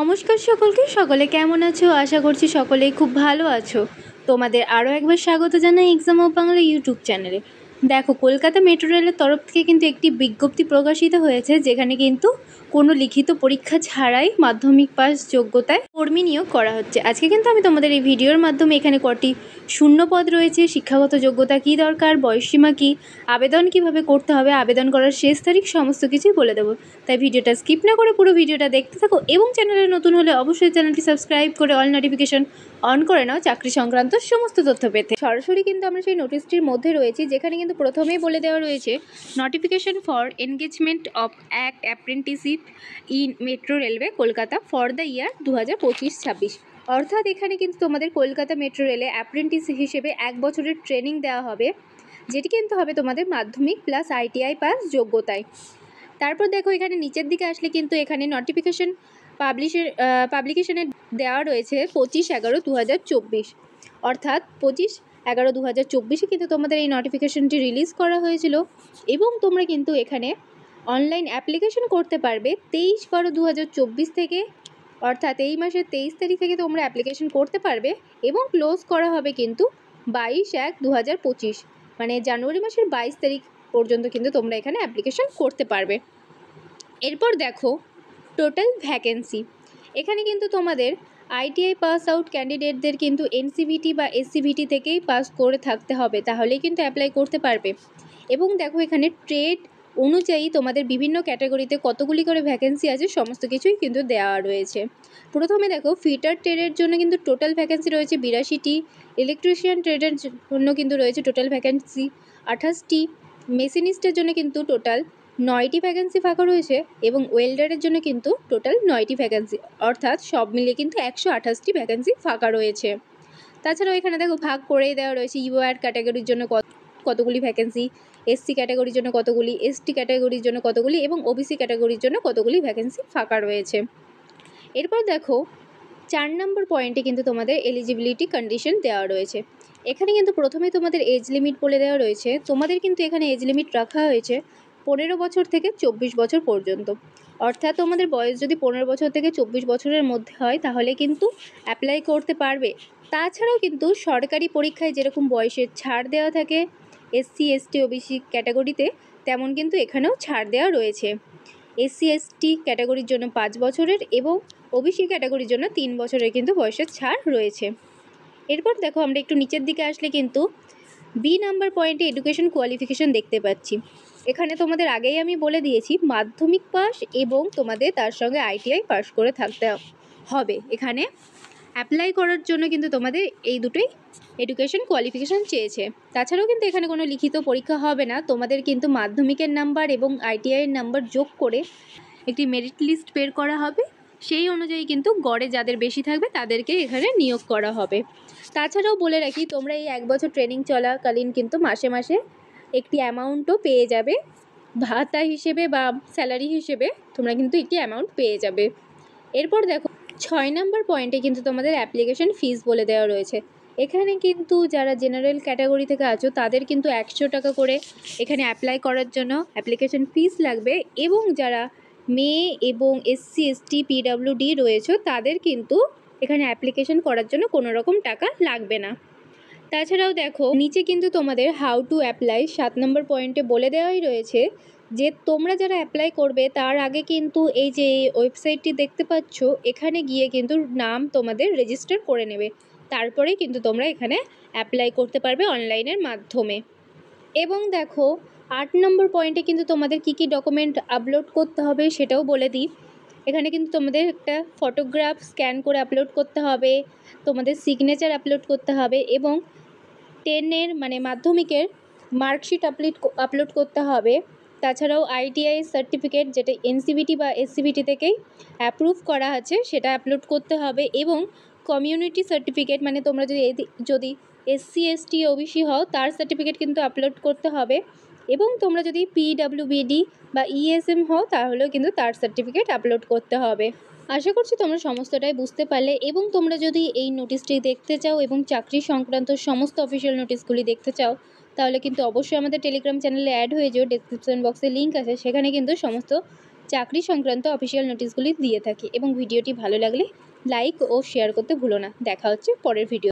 নমস্কার সকলকে। সকলে কেমন আছো? আশা করছি সকলেই খুব ভালো আছো। তোমাদের আরও একবার স্বাগত জানাই এক্সাম অফ বাংলা ইউটিউব চ্যানেলে। দেখো, কলকাতা মেট্রো রেলের তরফ থেকে কিন্তু একটি বিজ্ঞপ্তি প্রকাশিত হয়েছে, যেখানে কিন্তু কোনো লিখিত পরীক্ষা ছাড়াই মাধ্যমিক পাস যোগ্যতায় কর্মী নিয়োগ করা হচ্ছে। আজকে কিন্তু আমি তোমাদের এই ভিডিওর মাধ্যমে এখানে কটি শূন্য পদ রয়েছে, শিক্ষাগত যোগ্যতা কী দরকার, বয়সসীমা কী, আবেদন কিভাবে করতে হবে, আবেদন করার শেষ তারিখ, সমস্ত কিছুই বলে দেবো। তাই ভিডিওটা স্কিপ না করে পুরো ভিডিওটা দেখতে থাকো এবং চ্যানেলে নতুন হলে অবশ্যই চ্যানেলটি সাবস্ক্রাইব করে অল নোটিফিকেশন অন করে নাও চাকরি সংক্রান্ত সমস্ত তথ্য পেতে। সরাসরি কিন্তু আমরা সেই নোটিশটির মধ্যে রয়েছি, যেখানে কিন্তু প্রথমেই বলে দেওয়া রয়েছে notification for engagement of act apprenticeship in metro railway Kolkata for the year 2025-26। অর্থাৎ এখানে কিন্তু তোমাদের কলকাতা মেট্রো রেলে অ্যাপ্রেন্টিস হিসেবে 1 বছরের ট্রেনিং দেওয়া হবে, যেটি কিন্তু হবে তোমাদের মাধ্যমিক প্লাস আইটিআই পাস যোগ্যতায়। তারপর দেখো, এখানে নিচের দিকে আসলে কিন্তু এখানে নোটিফিকেশন পাবলিকেশনের দেওয়া রয়েছে 25/11/2024। অর্থাৎ 25/11/2024 কিন্তু তোমাদের এই নোটিফিকেশনটি রিলিজ করা হয়েছিল এবং তোমরা কিন্তু এখানে অনলাইন অ্যাপ্লিকেশন করতে পারবে 23/12/2024 থেকে। অর্থাৎ এই মাসের 23 তারিখ থেকে তোমরা অ্যাপ্লিকেশন করতে পারবে এবং ক্লোজ করা হবে কিন্তু 22/1/2025, মানে জানুয়ারি মাসের 22 তারিখ পর্যন্ত কিন্তু তোমরা এখানে অ্যাপ্লিকেশন করতে পারবে। এরপর দেখো টোটাল ভ্যাকেন্সি। এখানে কিন্তু তোমাদের আইটিআই পাস আউট ক্যান্ডিডেটদের কিন্তু এনসিভিটি বা এসসিভিটি থেকেই পাস করে থাকতে হবে, তাহলেই কিন্তু অ্যাপ্লাই করতে পারবে। এবং দেখো এখানে ট্রেড অনুযায়ী তোমাদের বিভিন্ন ক্যাটাগরিতে কতগুলি করে ভ্যাকেন্সি আছে সমস্ত কিছুই কিন্তু দেওয়া রয়েছে। প্রথমে দেখো, ফিটার ট্রেডের জন্য কিন্তু টোটাল ভ্যাকেন্সি রয়েছে 82টি, ইলেকট্রিশিয়ান ট্রেডের জন্য কিন্তু রয়েছে টোটাল ভ্যাকেন্সি 28টি, মেশিনিস্টের জন্য কিন্তু টোটাল 9টি ভ্যাকেন্সি ফাঁকা রয়েছে এবং ওয়েল্ডারের জন্য কিন্তু টোটাল 9টি ভ্যাকেন্সি, অর্থাৎ সব মিলিয়ে কিন্তু 128টি ভ্যাকেন্সি ফাঁকা রয়েছে। তাছাড়াও এখানে দেখো ভাগ করেই দেওয়া রয়েছে ইউআর ক্যাটাগরির জন্য কতগুলি ভ্যাকেন্সি, এসসি ক্যাটাগরির জন্য কতগুলি, এসটি ক্যাটাগরির জন্য কতগুলি এবং ওবিসি ক্যাটাগরির জন্য কতগুলি ভ্যাকেন্সি ফাঁকা রয়েছে। এরপর দেখো 4 নম্বর পয়েন্টে কিন্তু তোমাদের এলিজিবিলিটি কন্ডিশন দেওয়া রয়েছে। এখানে কিন্তু প্রথমে তোমাদের এজ লিমিট বলে দেওয়া রয়েছে। তোমাদের কিন্তু এখানে এজ লিমিট রাখা হয়েছে 15 বছর থেকে 24 বছর পর্যন্ত। অর্থাৎ তোমাদের বয়স যদি 15 বছর থেকে 24 বছরের মধ্যে হয় তাহলে কিন্তু অ্যাপ্লাই করতে পারবে। তাছাড়াও কিন্তু সরকারি পরীক্ষায় যেরকম বয়সের ছাড় দেওয়া থাকে এসসি এসটি ওবিসি ক্যাটাগরিতে, তেমন কিন্তু এখানেও ছাড় দেওয়া রয়েছে। এসসি এসটি ক্যাটাগরির জন্য 5 বছরের এবং ওবিসি ক্যাটাগরির জন্য 3 বছরের কিন্তু বয়সের ছাড় রয়েছে। এরপর দেখো আমরা একটু নিচের দিকে আসলে কিন্তু বি নাম্বার পয়েন্টে এডুকেশন কোয়ালিফিকেশন দেখতে পাচ্ছি। এখানে তোমাদের আগেই আমি বলে দিয়েছি মাধ্যমিক পাস এবং তোমাদের তার সঙ্গে আইটিআই পাস করে থাকতে হবে। এখানে অ্যাপ্লাই করার জন্য কিন্তু তোমাদের এই দুটোই এডুকেশন কোয়ালিফিকেশান চেয়েছে। তাছাড়াও কিন্তু এখানে কোনো লিখিত পরীক্ষা হবে না, তোমাদের কিন্তু মাধ্যমিকের নাম্বার এবং আইটিআইয়ের নাম্বার যোগ করে একটি মেরিট লিস্ট বের করা হবে, সেই অনুযায়ী কিন্তু গড়ে যাদের বেশি থাকবে তাদেরকে এখানে নিয়োগ করা হবে। তাছাড়াও বলে রাখি, তোমরা এই 1 বছর ট্রেনিং চলাকালীন কিন্তু মাসে মাসে একটি অ্যামাউন্টও পেয়ে যাবে, ভাতা হিসেবে বা স্যালারি হিসেবে তোমরা কিন্তু একটি অ্যামাউন্ট পেয়ে যাবে। এরপর দেখো 6 নম্বর পয়েন্টে কিন্তু তোমাদের অ্যাপ্লিকেশন ফিস বলে দেওয়া রয়েছে। এখানে কিন্তু যারা জেনারেল ক্যাটাগরি থেকে আছো তাদের কিন্তু 100 টাকা করে এখানে অ্যাপ্লাই করার জন্য অ্যাপ্লিকেশন ফিস লাগবে, এবং যারা মেয়ে এবং এসসি এসটি পিডাব্লিউডি রয়েছে তাদের কিন্তু এখানে অ্যাপ্লিকেশন করার জন্য কোনো রকম টাকা লাগবে না। তাছাড়াও দেখো নিচে কিন্তু তোমাদের হাউ টু অ্যাপ্লাই 7 নম্বর পয়েন্টে বলে দেওয়াই রয়েছে যে তোমরা যারা অ্যাপ্লাই করবে তার আগে কিন্তু এই যে ওয়েবসাইটটি দেখতে পাচ্ছ এখানে গিয়ে কিন্তু নাম তোমাদের রেজিস্টার করে নেবে, তারপরে কিন্তু তোমরা এখানে অ্যাপ্লাই করতে পারবে অনলাইনের মাধ্যমে। এবং দেখো 8 নম্বর পয়েন্টে কিন্তু তোমাদের কী কী ডকুমেন্ট আপলোড করতে হবে সেটাও বলে দিই। এখানে কিন্তু তোমাদের একটা ফটোগ্রাফ স্ক্যান করে আপলোড করতে হবে, তোমাদের সিগনেচার আপলোড করতে হবে এবং 10-এর মানে মাধ্যমিকের মার্কশিট আপলোড করতে হবে। তাছাড়াও আইটিআই সার্টিফিকেট যেটা এনসিভিটি বা এসসিভিটি থেকেই অ্যাপ্রুভ করা আছে সেটা আপলোড করতে হবে, এবং কমিউনিটি সার্টিফিকেট মানে তোমরা যদি এসসি এসটি ওবিসি হও তার সার্টিফিকেট কিন্তু আপলোড করতে হবে, এবং তোমরা যদি পিডাব্লিউবিডি বা ইএসএম হও তাহলেও কিন্তু তার সার্টিফিকেট আপলোড করতে হবে। আশা করছি তোমরা সমস্তটাই বুঝতে পারলে, এবং তোমরা যদি এই নোটিশটি দেখতে চাও এবং চাকরি সংক্রান্ত সমস্ত অফিসিয়াল নোটিশগুলি দেখতে চাও তাহলে কিন্তু অবশ্যই আমাদের টেলিগ্রাম চ্যানেলে অ্যাড হয়ে যেও। ডেসক্রিপশন বক্সে লিঙ্ক আছে, সেখানে কিন্তু সমস্ত চাকরি সংক্রান্ত অফিসিয়াল নোটিশগুলি দিয়ে থাকি এবং ভিডিওটি ভালো লাগলে লাইক ও শেয়ার করতে ভুলো না। দেখা হচ্ছে পরের ভিডিও।